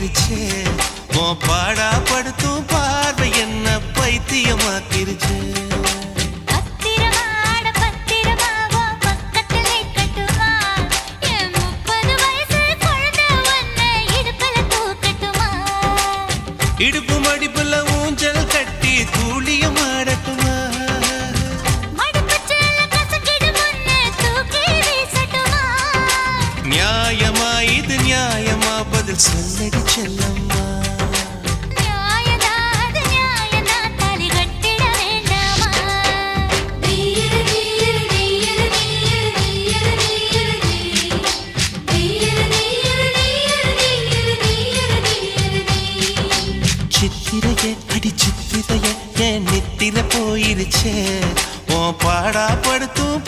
போயிருச்சே உன் பாடா படுத்தும் பார்வை என்ன பைத்தியமாக்கிருச்சு இடுப்பு மடிப்புல ஊஞ்சல் கட்டி தூளியம் ஆடட்டுமா நியாயமா இது நியாயமா பதில் சொல்லடி செல்லம்மா சித்திரையே அடி சித்திரையே என் நெத்தில போயிருச்சே உன் பாடா படுத்தும்